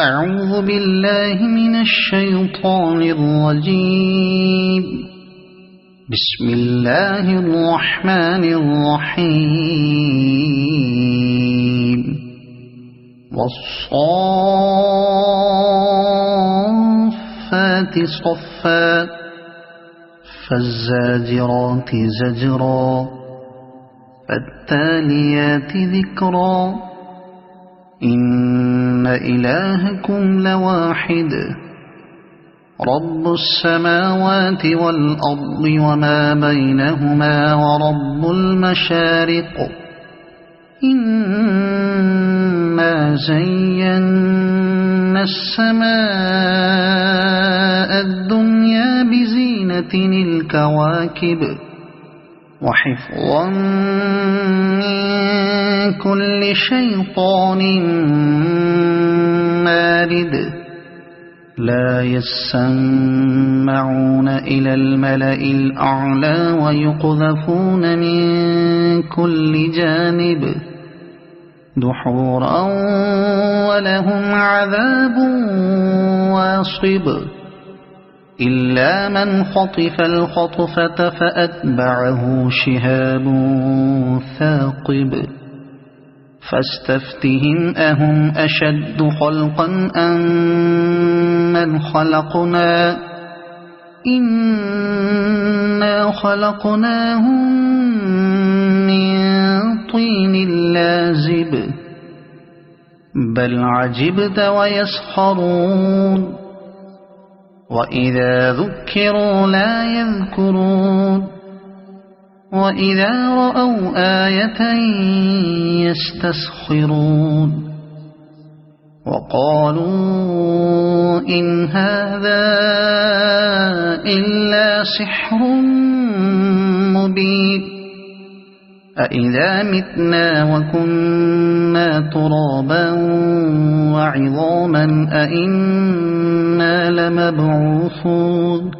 أعوذ بالله من الشيطان الرجيم. بسم الله الرحمن الرحيم. والصافات صفا فالزاجرات زجرا فالتاليات ذكرا إن إلهكم لواحد رب السماوات والأرض وما بينهما ورب المشارق إنا زينا السماء الدنيا بزينة الكواكب وحفظا من كل شيطان مارد لا يسمعون إلى الملأ الأعلى ويقذفون من كل جانب دحورا ولهم عذاب واصب إلا من خطف الخطفة فأتبعه شهاب ثاقب فاستفتهم أهم أشد خلقا أم من خلقنا إنا خلقناهم من طين لازب بل عجبت ويسخرون وإذا ذكروا لا يذكرون وإذا رأوا آية يستسخرون وقالوا إن هذا إلا سحر مبين أإذا متنا وكنا ترابا وعظاما أإنا لمبعوثون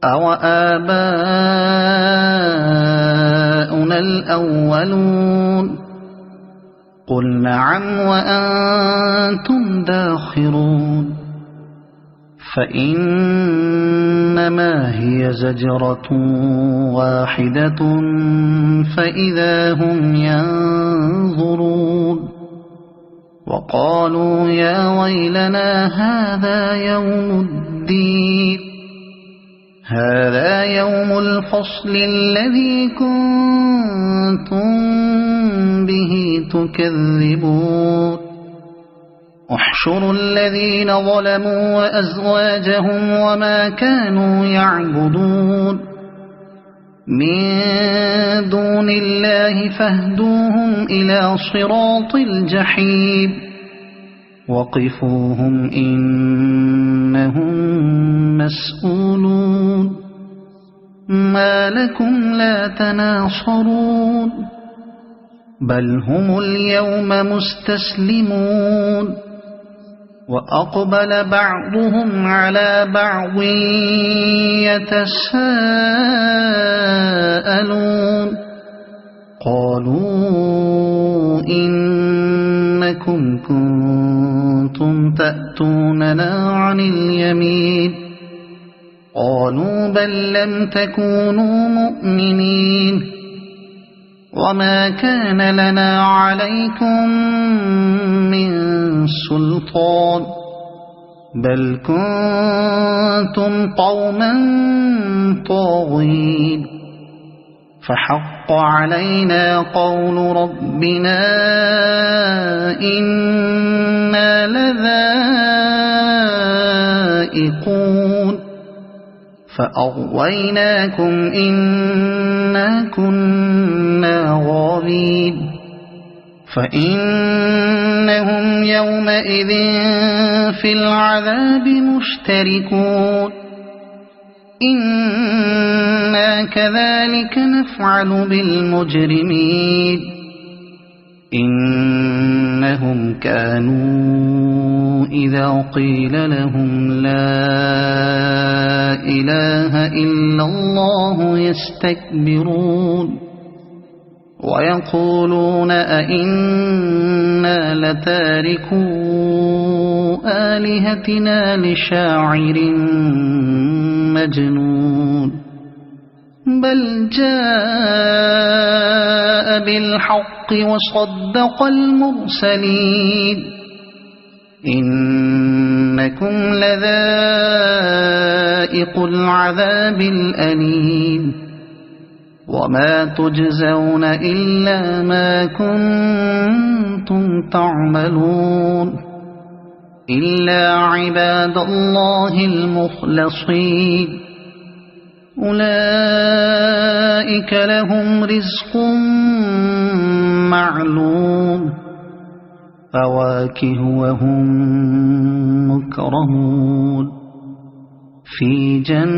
أو آباؤنا الأولون قل نعم وأنتم داخرون فإنما هي زجرة واحدة فإذا هم ينظرون وقالوا يا ويلنا هذا يوم الدين هذا يوم الفصل الذي كنتم به تكذبون احشروا الذين ظلموا وأزواجهم وما كانوا يعبدون من دون الله فاهدوهم إلى صراط الجحيم وقفوهم إنهم مسؤولون ما لكم لا تناصرون بل هم اليوم مستسلمون وأقبل بعضهم على بعض يتساءلون قالوا إنكم كنتم تأتوننا عن اليمين قالوا بل لم تكونوا مؤمنين وما كان لنا عليكم من سلطان بل كنتم قوما طاغين فحق علينا قول ربنا إنا لذائقون فأغويناكم إنا كنا غاوين فإنهم يومئذ في العذاب مشتركون إنا كذلك نفعل بالمجرمين إنهم كانوا إذا قيل لهم لا إله إلا الله يستكبرون ويقولون أئنا لتاركو آلهتنا لشاعر مجنون بل جاء بالحق وصدق المرسلين إنكم لذائق العذاب الأليم وما تجزون إلا ما كنتم تعملون إلا عباد الله المخلصين أولئك لهم رزق معلوم فواكه وهم مكرمون في جنات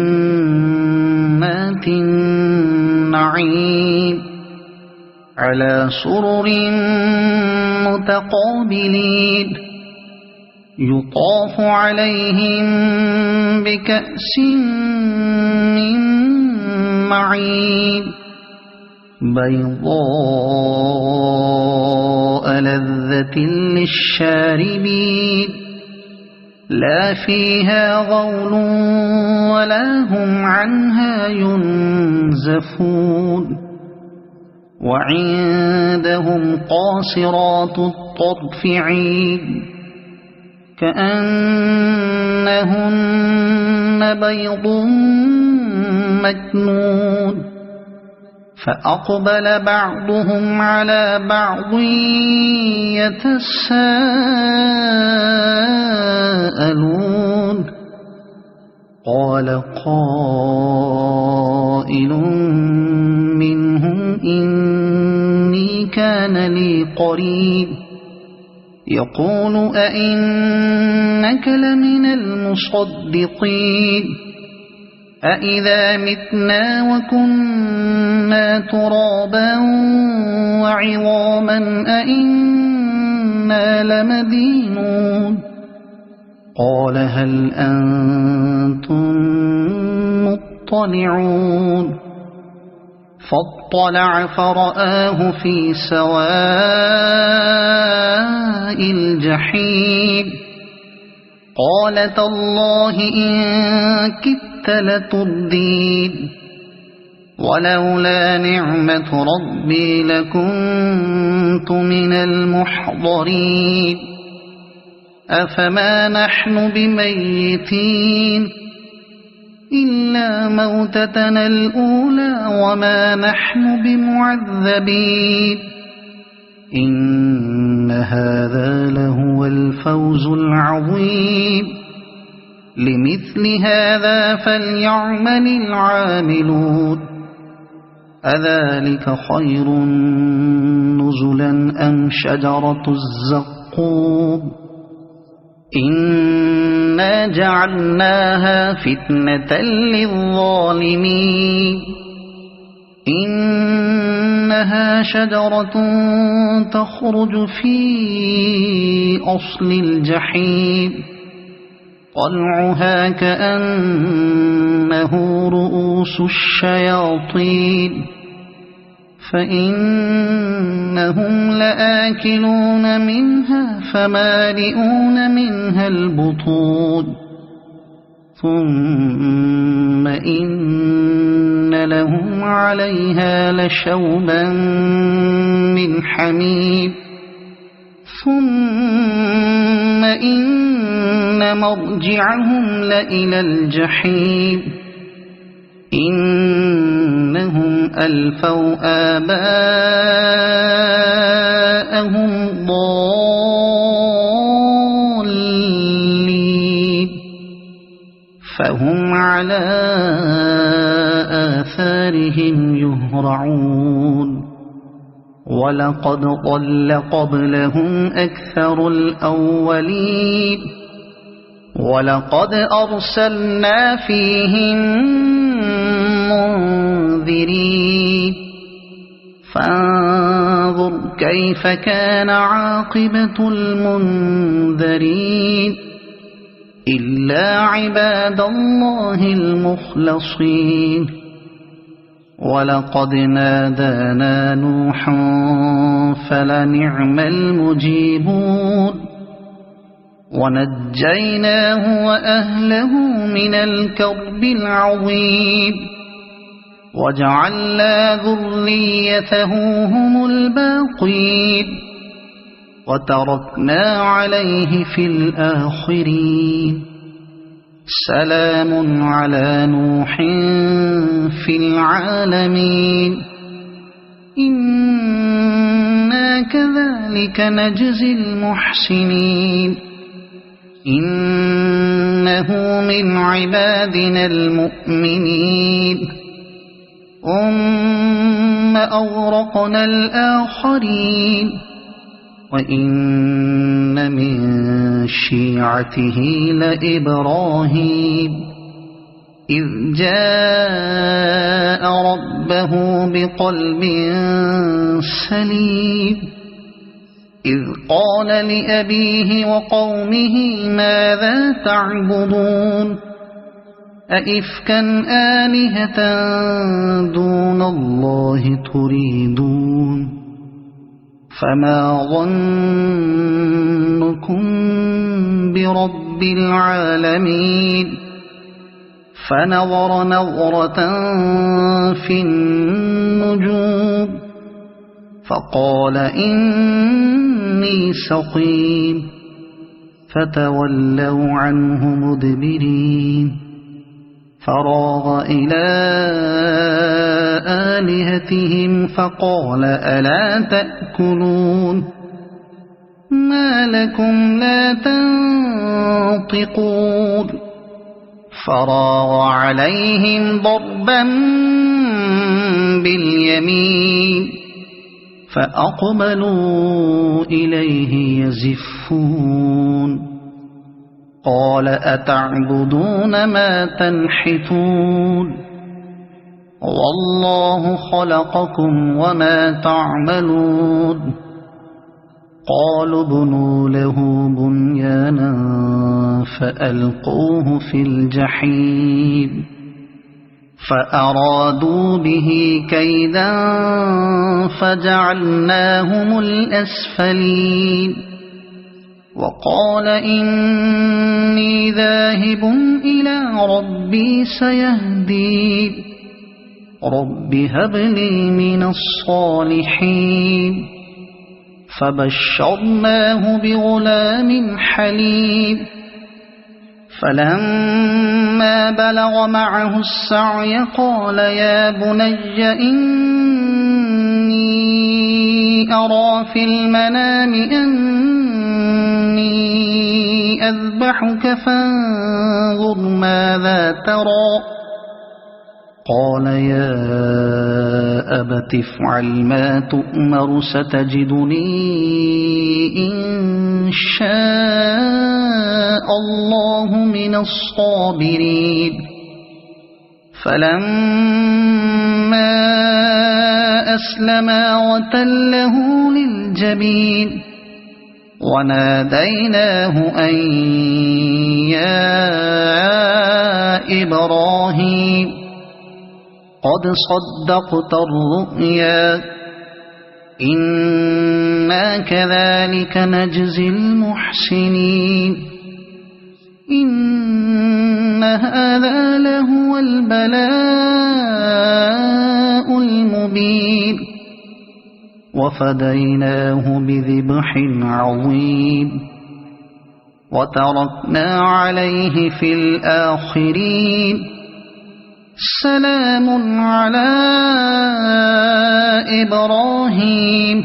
النعيم على سرر متقابلين يطاف عليهم بكأس من معين بيضاء لذة للشاربين لا فيها غول ولا هم عنها ينزفون وعندهم قاصرات الطرف عين كأنهن بيض مكنون فأقبل بعضهم على بعض يتساءلون قال قائل منهم إني كان لي قرين يقول أئنك لمن المصدقين أئذا متنا وكنا ترابا وعظاما أئنا لمدينون قال هل أنتم مطلعون فاطلع فرآه في سواء الجحيم قال تالله إن كدت لتردين ولولا نعمة ربي لكنت من المحضرين أفما نحن بميتين إلا موتتنا الأولى وما نحن بمعذبين إن هذا لهو الفوز العظيم لمثل هذا فليعمل العاملون أذلك خير نزلا أم شجرة الزقوم إنا جعلناها فتنة للظالمين إنها شجرة تخرج في أصل الجحيم طلعها كأنه رؤوس الشياطين فإنهم لآكلون منها فمالئون منها البطون ثم إن لهم عليها لشوبا من حميم ثم إن مرجعهم لإلى الجحيم إنهم ألفوا آباءهم ضالين فهم على آثارهم يهرعون ولقد ضل قبلهم أكثر الأولين ولقد أرسلنا فيهم منذرين فانظر كيف كان عاقبة المنذرين إلا عباد الله المخلصين ولقد نادانا نوح فلنعم المجيبون ونجيناه وأهله من الكرب العظيم وجعلنا ذريته هم الباقين وتركنا عليه في الآخرين سلام على نوح في العالمين إنا كذلك نجزي المحسنين إنه من عبادنا المؤمنين ثم أغرقنا الآخرين وإن من شيعته لإبراهيم إذ جاء ربه بقلب سليم إذ قال لأبيه وقومه ماذا تعبدون أئفكا آلهة دون الله تريدون فما ظنكم برب العالمين فنظر نظرة في النجوم فقال إني سقيم فتولوا عنه مدبرين فراغ إلى آلهتهم فقال ألا تأكلون ما لكم لا تنطقون فراغ عليهم ضربا باليمين فأقبلوا إليه يزفون قال أتعبدون ما تنحتون والله خلقكم وما تعملون قالوا ابنوا له بنيانا فألقوه في الجحيم فأرادوا به كيدا فجعلناهم الأسفلين وقال إني ذاهب إلى ربي سيهدين رب هب لي من الصالحين فبشرناه بغلام حليم فلما بلغ معه السعي قال يا بني إني أرى في المنام أني أذبحك فانظر ماذا ترى قال يا أبت افعل ما تؤمر ستجدني إن شاء الله من الصابرين فلما أسلما وتله للجبين وناديناه أن يا إبراهيم قد صدقت الرؤيا إنا كذلك نجزي المحسنين إن هذا لهو البلاء المبين وفديناه بذبح عظيم وتركنا عليه في الآخرين سلام على إبراهيم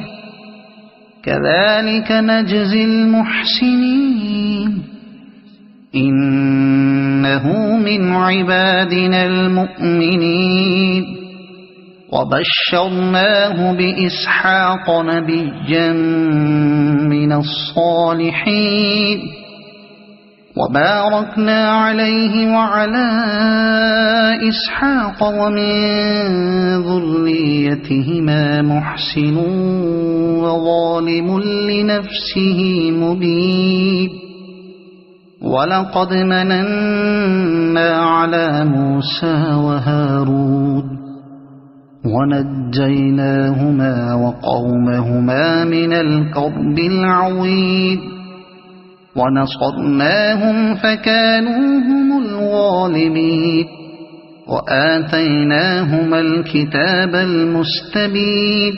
كذلك نجزي المحسنين إنه من عبادنا المؤمنين وبشرناه بإسحاق نبيا من الصالحين وباركنا عليه وعلى إسحاق ومن ذريتهما محسن وظالم لنفسه مبين ولقد مننا على موسى وهارون ونجيناهما وقومهما من الكرب العظيم ونصرناهم فكانوا هم الغالبين وآتيناهما الكتاب المستبين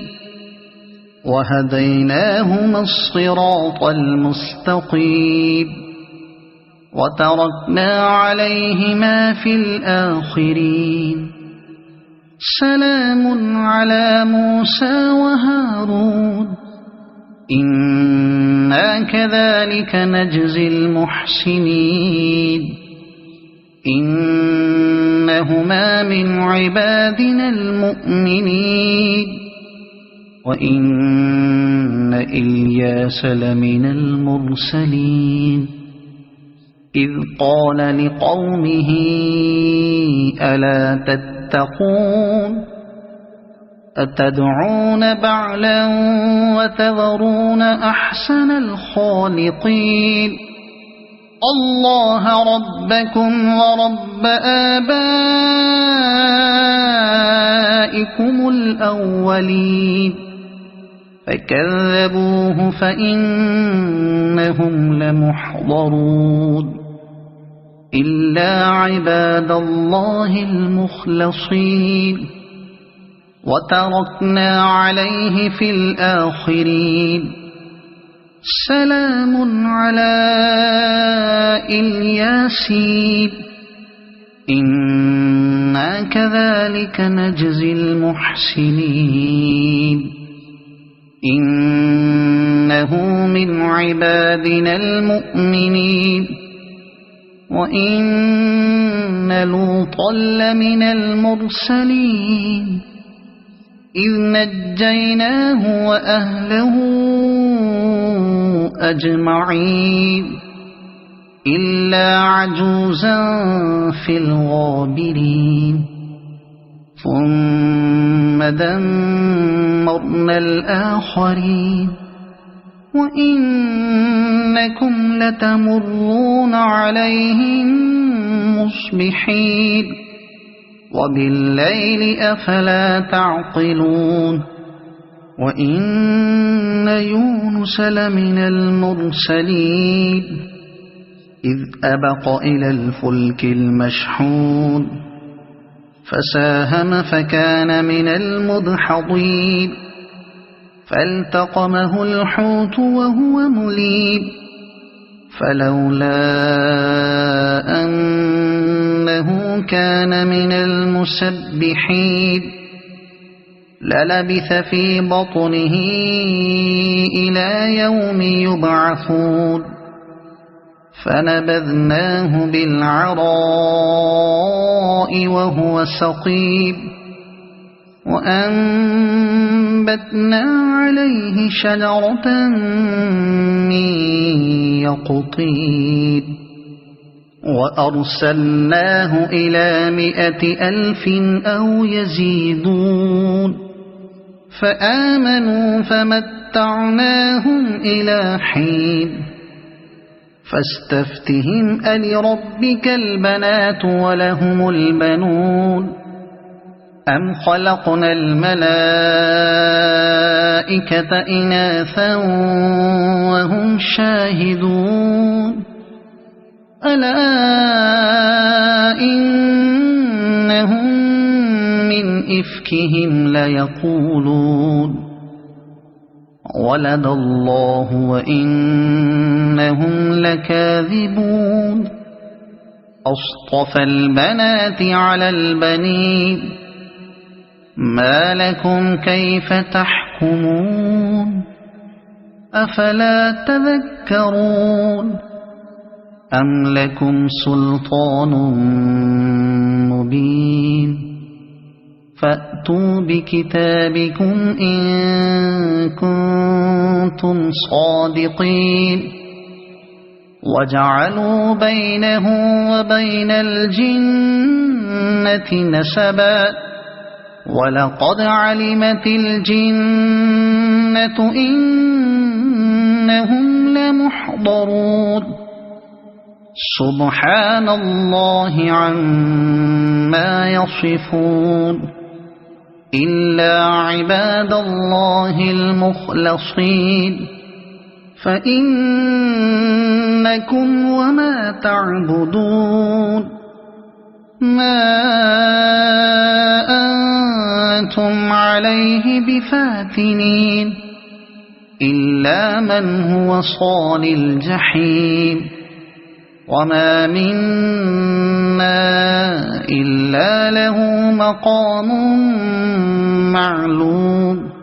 وهديناهما الصراط المستقيم وتركنا عليهما في الآخرين سلام على موسى وهارون إنا كذلك نجزي المحسنين إنهما من عبادنا المؤمنين وإن إلياس لمن المرسلين إذ قال لقومه ألا تتقون أتدعون بعلا وتذرون أحسن الخالقين الله ربكم ورب آبائكم الأولين فكذبوه فإنهم لمحضرون إلا عباد الله المخلصين وتركنا عليه في الآخرين سلام على الياسين إنا كذلك نجزي المحسنين إنه من عبادنا المؤمنين وإن لوطا لمن المرسلين إذ نجيناه وأهله أجمعين إلا عجوزا في الغابرين ثم دمرنا الآخرين وإنكم لتمرون عليهم مصبحين وبالليل أفلا تعقلون وإن يونس لمن المرسلين إذ أبق إلى الفلك المشحون فساهم فكان من المدحضين فالتقمه الحوت وهو مليم فلولا أنه كان من المسبحين للبث في بطنه إلى يوم يبعثون فنبذناه بالعراء وهو سقيم وأنبتنا عليه شجرة من يقطين وأرسلناه إلى 100,000 أو يزيدون فآمنوا فمتعناهم إلى حين فاستفتهم ألربك البنات ولهم البنون أم خلقنا الملائكة إناثا وهم شاهدون ألا إنهم من إفكهم ليقولون ولد الله وإنهم لكاذبون أصطفى البنات على البنين ما لكم كيف تحكمون أفلا تذكرون أم لكم سلطان مبين فأتوا بكتابكم إن كنتم صادقين وجعلوا بينه وبين الجنة نسبا ولقد علمت الجنة إنهم لمحضرون سبحان الله عما يصفون إلا عباد الله المخلصين فإنكم وما تعبدون ما أنتم عليه بفاتنين إلا من هو صال الجحيم وما منا إلا له مقام معلوم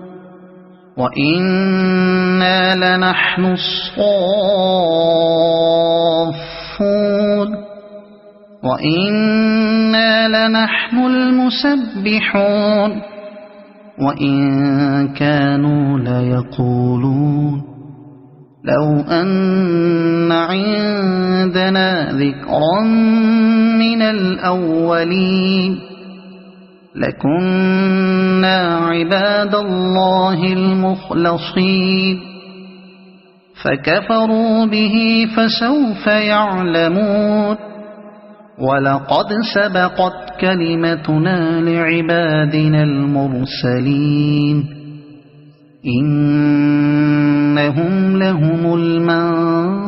وإنا لنحن الصافون وإنا لنحن المسبحون وإن كانوا ليقولون لو أن عندنا ذكرا من الأولين لكنا عباد الله المخلصين فكفروا به فسوف يعلمون ولقد سبقت كلمتنا لعبادنا المرسلين إنهم لهم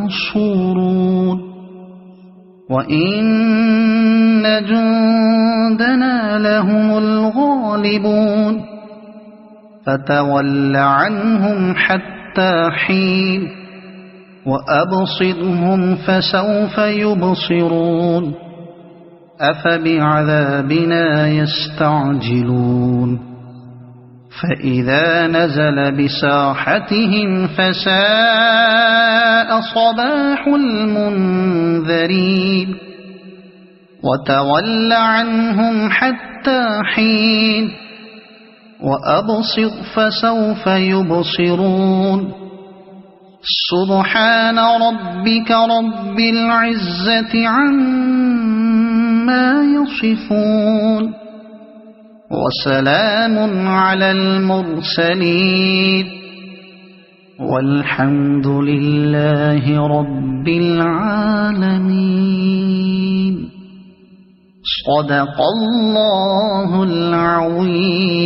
المنصورون وإن جندنا لهم الغالبون فتول عنهم حتى حين وأبصرهم فسوف يبصرون أفبعذابنا يستعجلون فإذا نزل بساحتهم فساء صباح المنذرين وتول عنهم حتى حين وأبصر فسوف يبصرون سبحان ربك رب العزة عما يصفون وسلام على المرسلين والحمد لله رب العالمين صدق الله العظيم.